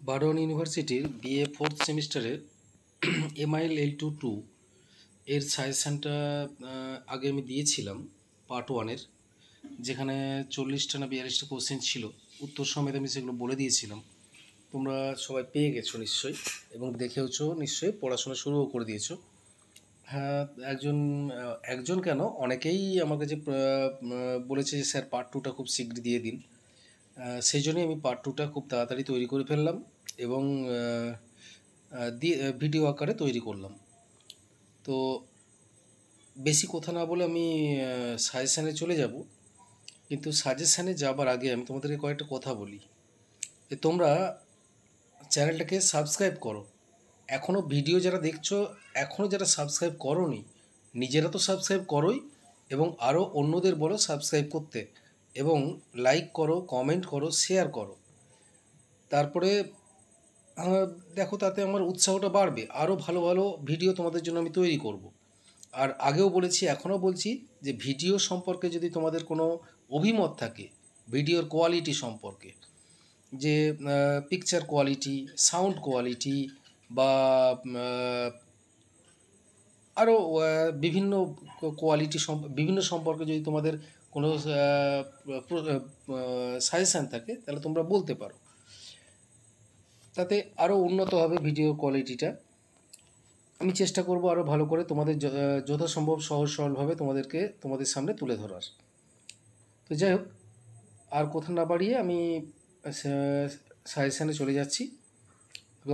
বারওয়ান ইউনিভার্সিটির BA fourth সেমিস্টারের MIL L22 এর সাজেশানটা আগে আমি দিয়েছিলাম পার্ট ওয়ানের, যেখানে 40টা না 42টা কোশ্চেন ছিল। উত্তর সমেত আমি সেগুলো বলে দিয়েছিলাম। তোমরা সবাই পেয়ে গেছো নিশ্চয়ই, এবং দেখেওছো নিশ্চয়ই, পড়াশোনা শুরুও করে দিয়েছো। হ্যাঁ, একজন কেন, অনেকেই আমার কাছে বলেছে যে স্যার পার্ট টুটা খুব শীঘ্রই দিয়ে দিন। সেই জন্যই আমি পার্ট টুটা খুব তাড়াতাড়ি তৈরি করে ফেললাম এবং দিয়ে ভিডিও আকারে তৈরি করলাম। তো বেশি কথা না বলে আমি সাজেশানে চলে যাব। কিন্তু সাজেশানে যাবার আগে আমি তোমাদেরকে কয়েকটা কথা বলি যে তোমরা চ্যানেলটাকে সাবস্ক্রাইব করো। এখনও ভিডিও যারা দেখছো, এখনও যারা সাবস্ক্রাইব করোনি, নিজেরা তো সাবস্ক্রাইব করোই, এবং আরও অন্যদের বলো সাবস্ক্রাইব করতে, এবং লাইক করো, কমেন্ট করো, শেয়ার করো। তারপরে দেখো, তাতে আমার উৎসাহটা বাড়বে, আরও ভালো ভালো ভিডিও তোমাদের জন্য আমি তৈরি করব। আর আগেও বলেছি, এখনও বলছি, যে ভিডিও সম্পর্কে যদি তোমাদের কোনো অভিমত থাকে, ভিডিওর কোয়ালিটি সম্পর্কে, যে পিকচার কোয়ালিটি, সাউন্ড কোয়ালিটি, বা আরও বিভিন্ন কোয়ালিটি বিভিন্ন সম্পর্কে যদি তোমাদের কোনো সাজেশান থাকে, তাহলে তোমরা বলতে পারো। তাতে আরও উন্নত হবে ভিডিও কোয়ালিটিটা। আমি চেষ্টা করব আরও ভালো করে তোমাদের যথাসম্ভব সহজ সরলভাবে তোমাদের সামনে তুলে ধরার। তো যাই হোক, আর কথা না বাড়িয়ে আমি সাজেশানে চলে যাচ্ছি।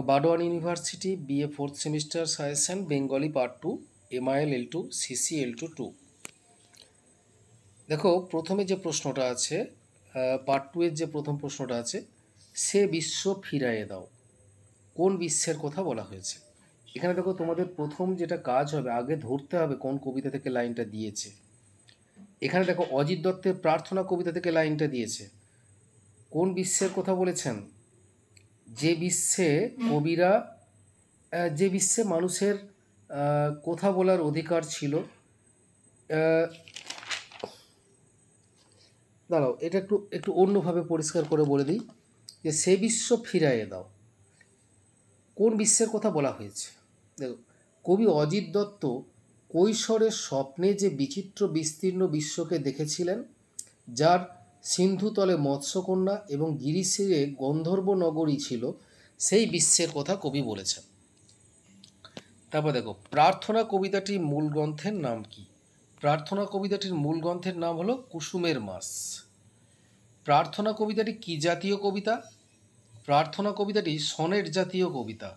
Burdwan university BA fourth semester suggestion Bengali part 2 MIL L2 CC L2 দেখো, প্রথমে যে প্রশ্নটা আছে, পার্ট 2 এর যে প্রথম প্রশ্নটা আছে, সে বিশ্ব ফিরাইয়ে দাও, কোন বিশ্বের কথা বলা হয়েছে? এখানে দেখো, তোমাদের প্রথম যেটা কাজ হবে, আগে ধরতে হবে কোন কবিতা থেকে লাইনটা দিয়েছে। এখানে দেখো, অজিত দত্তের প্রার্থনা কবিতা থেকে লাইনটা দিয়েছে। কোন বিশ্বের কথা বলেছেন? যে বিশ্বে কবিরা, যে বিশ্বে মানুষের কথা বলার অধিকার ছিল। দাঁড়াও, এটা একটু একটু অন্যভাবে পরিষ্কার করে বলে দিই, যে সে বিশ্ব ফিরাইয়ে দাও, কোন বিশ্বের কথা বলা হয়েছে? দেখো, কবি অজিত দত্ত কৈশোরের স্বপ্নে যে বিচিত্র বিস্তীর্ণ বিশ্বকে দেখেছিলেন, যার সিন্ধুতলে মৎস্যকন্যা এবং গিরিশিরে গন্ধর্ব নগরী ছিল, সেই বিশ্বের কথা কবি বলেছেন। তারপর দেখো, প্রার্থনা কবিতাটির মূল গ্রন্থের নাম কি? প্রার্থনা কবিতাটির মূল গ্রন্থের নাম হলো কুসুমের মাস। প্রার্থনা কবিতাটি কি জাতীয় কবিতা? প্রার্থনা কবিতাটি সনেট জাতীয় কবিতা।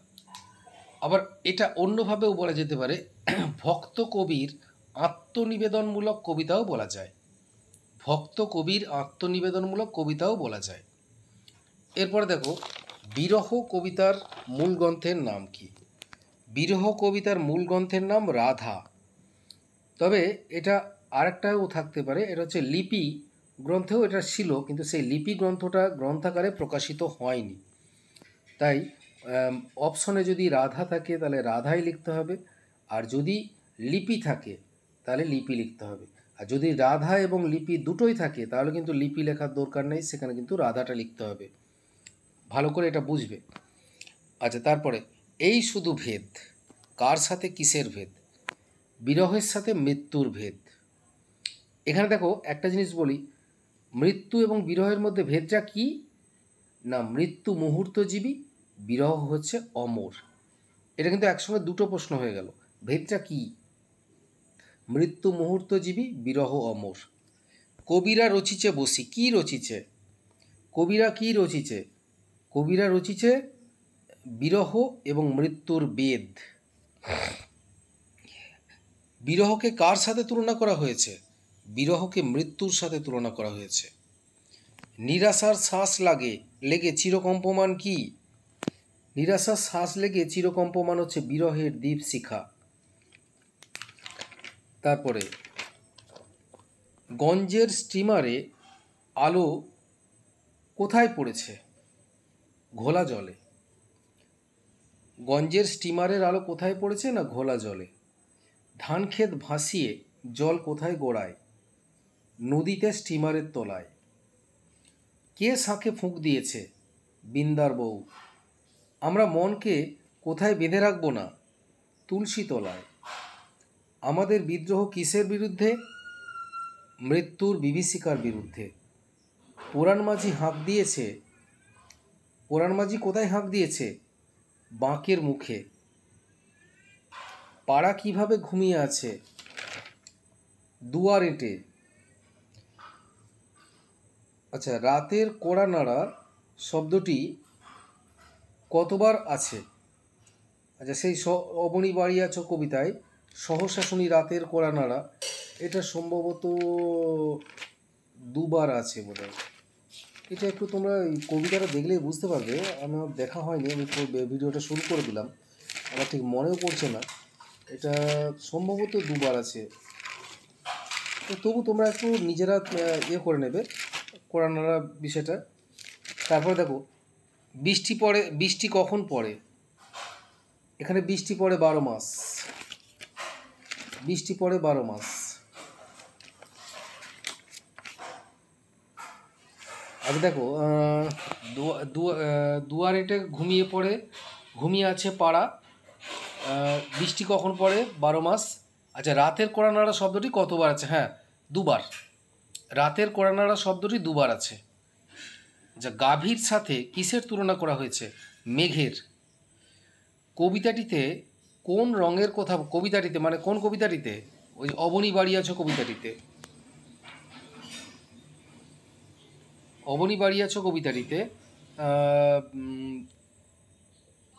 আবার এটা অন্যভাবেও বলা যেতে পারে, ভক্ত কবির আত্মনিবেদনমূলক কবিতাও বলা যায়। ভক্ত কবির আত্মনিবেদনমূলক কবিতাও বলা যায়। এরপরে দেখো, বিরহ কবিতার মূল গ্রন্থের নাম কি? বিরহ কবিতার মূল গ্রন্থের নাম রাধা। তবে এটা আরেকটাও থাকতে পারে, এটা হচ্ছে লিপি গ্রন্থেও এটা ছিল, কিন্তু সেই লিপি গ্রন্থটা গ্রন্থাকারে প্রকাশিত হয়নি। তাই অপশনে যদি রাধা থাকে তাহলে রাধাই লিখতে হবে, আর যদি লিপি থাকে তাহলে লিপি লিখতে হবে। আর যদি রাধা এবং লিপি দুটোই থাকে তাহলে কিন্তু লিপি লেখার দরকার নেই, সেখানে কিন্তু রাধাটা লিখতে হবে। ভালো করে এটা বুঝবে। আচ্ছা, তারপরে এই শুধু ভেদ, কার সাথে কিসের ভেদ? বিরহের সাথে মৃত্যুর ভেদ। এখানে দেখো, একটা জিনিস বলি, মৃত্যু এবং বিরহের মধ্যে ভেদটা কি? না, মৃত্যু মুহূর্তজীবী, বিরহ হচ্ছে অমর। এটা কিন্তু একসঙ্গে দুটো প্রশ্ন হয়ে গেল। ভেদটা কি? মৃত্যু মুহূর্তজীবী, বিরহ অমর। কবিরা রচিছে বসি, কি রচিছে? কবিরা কি রচিছে? কবিরা রচিছে বিরহ এবং মৃত্যুর বেদ। বিরহকে কার সাথে তুলনা করা হয়েছে? বিরহকে মৃত্যুর সাথে তুলনা করা হয়েছে। নিরাশার শ্বাস লেগে চিরকম্পমান কি? নিরাশার শ্বাস লেগে চিরকম্পমান হচ্ছে বিরহের দীপশিখা। তারপরে, গঞ্জের স্টিমারে আলো কোথায় পড়েছে? ঘোলা জলে। গঞ্জের স্টিমারের আলো কোথায় পড়েছে? না, ঘোলা জলে। ধান ক্ষেত ভাসিয়ে জল কোথায় গড়ায়? নদীতে স্টিমারের তলায়। কে শাঁখে ফুঁক দিয়েছে? বিন্দার বউ। আমরা মনকে কোথায় বেঁধে রাখবো না? তুলসী তলায়। আমাদের বিদ্রোহ কিসের বিরুদ্ধে? মৃত্যুর বিভীষিকার বিরুদ্ধে। পুরাণ মাঝি হাঁক দিয়েছে। পুরাণ মাঝি কোথায় হাঁক দিয়েছে? বাঁকের মুখে। পাড়া কিভাবে ঘুমিয়ে আছে? দুয়ার এঁটে। আচ্ছা, রাতের কড়া নাড়া শব্দটি কতবার আছে? আচ্ছা, সেই অবনী বাড়ি আছো কবিতায় সহসা শুনি রাতের কড়া নাড়া, এটা সম্ভবত দুবার আছে বোধহয়। এটা একটু তোমরা এই কবিতাটা দেখলেই বুঝতে পারবে। আমার দেখা হয়নি, আমি ভিডিওটা শুরু করে দিলাম, আমার ঠিক মনেও পড়ছে না। এটা সম্ভবত দুবার আছে। তো তবু তোমরা একটু নিজেরা ইয়ে করে নেবে কড়া নাড়া বিষয়টা। তারপরে দেখো, বৃষ্টি পড়ে। বৃষ্টি কখন পড়ে? এখানে বৃষ্টি পড়ে 12 মাস। বৃষ্টি পড়ে 12 মাস। আগে দেখো, দুয়ার এঁটে ঘুমিয়ে পড়ে, ঘুমিয়ে আছে পাড়া। বৃষ্টি কখন পড়ে? 12 মাস। আচ্ছা, রাতের কড়া নাড়া শব্দটি কতবার আছে? হ্যাঁ, দুবার। রাতের কড়া নাড়া শব্দটি দুবার আছে। আচ্ছা, গাভীর সাথে কিসের তুলনা করা হয়েছে? মেঘের। কবিতাটিতে কোন রঙের কথা? কবিতাটিতে মানে কোন কবিতাটিতে? ওই অবনী বাড়ি আছো কবিতাটিতে। অবনী বাড়ি আছো কবিতাটিতে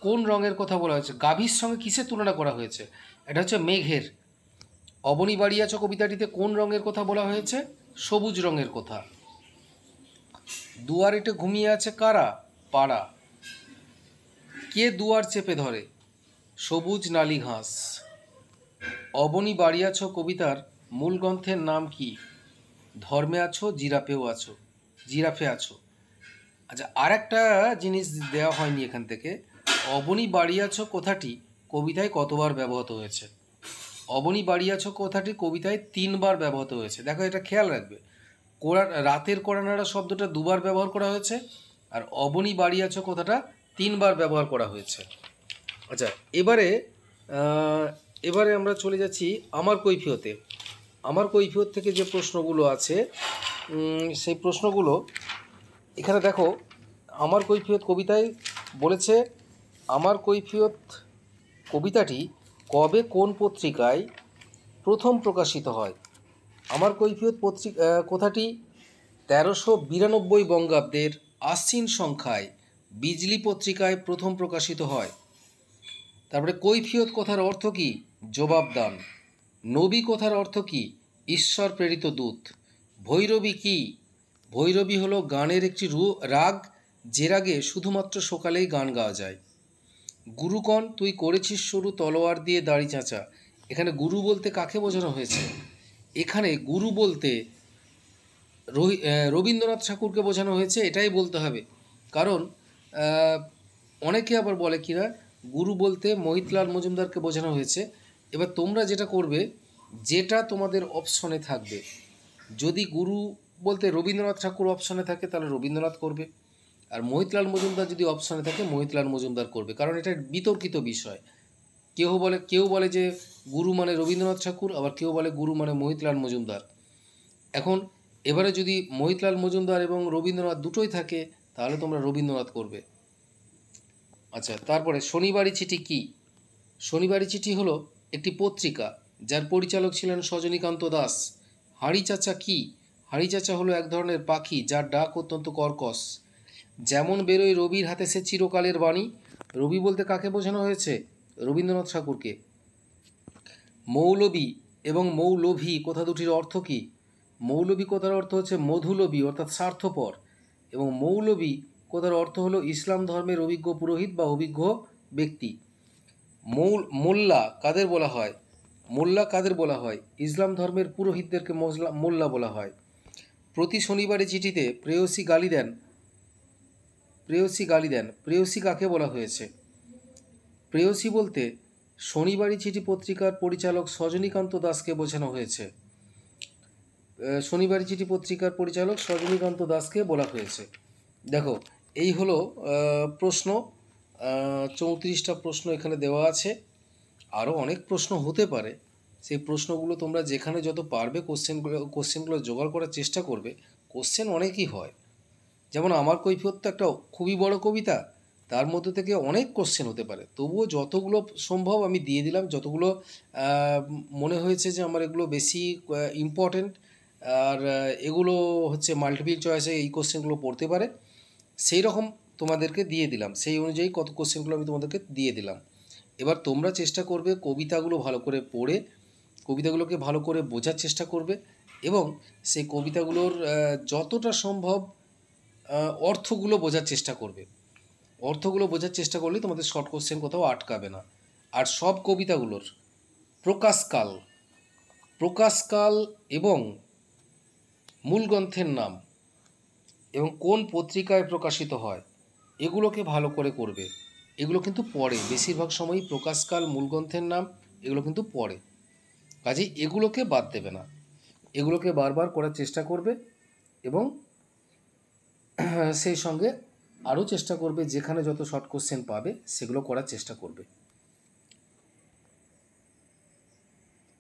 কোন রঙের কথা বলা হয়েছে? গাভীর সঙ্গে কিসের তুলনা করা হয়েছে? এটা হচ্ছে মেঘের। অবনী বাড়ি আছো কবিতাটিতে কোন রঙের কথা বলা হয়েছে? সবুজ রঙের কথা। দুয়ার এঁটে ঘুমিয়ে আছে কারা? পাড়া। কে দুয়ার চেপে ধরে? সবুজ নালি ঘাস। অবনী বাড়ি আছো কবিতার মূল গ্রন্থের নাম কি? ধর্মে আছো, জিরাফে আছো। আচ্ছা, আর একটা জিনিস দেওয়া হয়নি এখান থেকে। অবনী বাড়ি আছো কথাটি কবিতায় কতবার ব্যবহৃত হয়েছে? অবনী বাড়ি আছো কথাটি কবিতায় 3 বার ব্যবহৃত হয়েছে। দেখো, এটা খেয়াল রাখবে। রাতের কড়া নাড়া শব্দটা 2 বার ব্যবহার করা হয়েছে, আর অবনী বাড়ি আছো কথাটা 3 বার ব্যবহার করা হয়েছে। আচ্ছা, এবারে আমরা চলে যাচ্ছি আমার কৈফিয়তে। আমার কৈফিয়ত থেকে যে প্রশ্নগুলো আছে, সেই প্রশ্নগুলো এখানে দেখো। আমার কৈফিয়ত কবিতায় বলেছে, আমার কৈফিয়ত কবিতাটি কবে কোন পত্রিকায় প্রথম প্রকাশিত হয়? আমার কৈফিয়ত কথাটি 1392 বঙ্গাব্দের আশ্বিন সংখ্যায় বিজলি পত্রিকায় প্রথম প্রকাশিত হয়। তারপরে কৈফিয়ত কথার অর্থ কি? জবাবদান। নবী কথার অর্থ কি? ঈশ্বর প্রেরিত দূত। ভৈরবী কি? ভৈরবী হলো গানের একটি রাগ, যে রাগে শুধুমাত্র সকালেই গান গাওয়া যায়। গুরুকণ তুই করেছিস শুরু তলোয়ার দিয়ে দাড়ি চাঁচা। এখানে গুরু বলতে কাকে বোঝানো হয়েছে? এখানে গুরু বলতে রবীন্দ্রনাথ ঠাকুরকে বোঝানো হয়েছে, এটাই বলতে হবে। কারণ অনেকে আবার বলে কিনা গুরু বলতে মহিতলাল মজুমদারকে বোঝানো হয়েছে। এবার তোমরা যেটা করবে, যেটা তোমাদের অপশনে থাকবে, যদি গুরু বলতে রবীন্দ্রনাথ ঠাকুর অপশনে থাকে তাহলে রবীন্দ্রনাথ করবে, আর মহিতলাল মজুমদার যদি অপশনে থাকে মহিতলাল মজুমদার করবে। কারণ এটা বিতর্কিত বিষয়। কেউ বলে যে গুরু মানে রবীন্দ্রনাথ ঠাকুর, আবার কেউ বলে গুরু মানে মহিতলাল মজুমদার। এখন এবারে যদি মহিতলাল মজুমদার এবং রবীন্দ্রনাথ দুটোই থাকে তাহলে তোমরা রবীন্দ্রনাথ করবে। আচ্ছা, তারপরে শনিবারী চিঠি কি? শনিবারী চিঠি হলো একটি পত্রিকা, যার পরিচালক ছিলেন সজনীকান্ত দাস। হাঁড়ি চাচা কি? হাঁড়ি চাচা হলো এক ধরনের পাখি, যার ডাক অত্যন্ত কর্কশ। যেমন বেরোয় রবির হাতে সে চিরকালের বাণী। রবি বলতে কাকে বোঝানো হয়েছে? রবীন্দ্রনাথ ঠাকুরকে। মৌলবী এবং মৌলভী কথা দুটির অর্থ কি? মৌলবী কথার অর্থ হচ্ছে মধুলবী অর্থাৎ স্বার্থপর, এবং মৌলবী কথার অর্থ হলো ইসলাম ধর্মের অভিজ্ঞ পুরোহিত বা অভিজ্ঞ ব্যক্তি। মোল্লা কাদের বলা হয়? মোল্লা কাদের বলা হয়? ইসলাম ধর্মের পুরোহিতদেরকে মোল্লা বলা হয়। প্রতি শনিবারে চিঠিতে প্রেয়সী গালি দেন। প্রেয়সী কাকে বলা হয়েছে? প্রেয়সী বলতে শনিবারী চিঠি পত্রিকার পরিচালক সজনীকান্ত দাসকে বোঝানো হয়েছে। শনিবারী চিঠি পত্রিকার পরিচালক সজনীকান্ত দাসকে বলা হয়েছে। দেখো, এই হলো প্রশ্ন। 34টা প্রশ্ন এখানে দেওয়া আছে। আরও অনেক প্রশ্ন হতে পারে, সেই প্রশ্নগুলো তোমরা যেখানে যত পারবে কোশ্চেনগুলো জোগাড় করার চেষ্টা করবে। কোশ্চেন অনেকই হয়, যেমন আমার কৈফিয়ত তো একটা খুবই বড় কবিতা, তার মধ্যে থেকে অনেক কোশ্চেন হতে পারে, তবুও যতগুলো সম্ভব আমি দিয়ে দিলাম, যতগুলো মনে হয়েছে যে আমার এগুলো বেশি ইম্পর্টেন্ট, আর এগুলো হচ্ছে মাল্টিপল চয়েসে এই কোশ্চেনগুলো পড়তে পারে, সেই রকম তোমাদেরকে দিয়ে দিলাম, সেই অনুযায়ী কত কোশ্চেনগুলো আমি তোমাদেরকে দিয়ে দিলাম। এবার তোমরা চেষ্টা করবে কবিতাগুলো ভালো করে পড়ে কবিতাগুলোকে ভালো করে বোঝার চেষ্টা করবে, এবং সেই কবিতাগুলোর যতটা সম্ভব অর্থগুলো বোঝার চেষ্টা করবে। অর্থগুলো বোঝার চেষ্টা করলে তোমাদের শর্ট কোশ্চেন কোথাও আটকাবে না। আর সব কবিতাগুলোর প্রকাশকাল প্রকাশকাল এবং মূল গ্রন্থের নাম এবং কোন পত্রিকায় প্রকাশিত হয় এগুলোকে ভালো করে করবে। এগুলো কিন্তু পড়ে, বেশিরভাগ সময়ই প্রকাশকাল, মূল গ্রন্থের নাম এগুলো কিন্তু পড়ে, কাজেই এগুলোকে বাদ দেবে না, এগুলোকে বারবার করার চেষ্টা করবে। এবং সেই সঙ্গে আরও চেষ্টা করবে যেখানে যত শর্ট কোশ্চেন পাবে সেগুলো করার চেষ্টা করবে।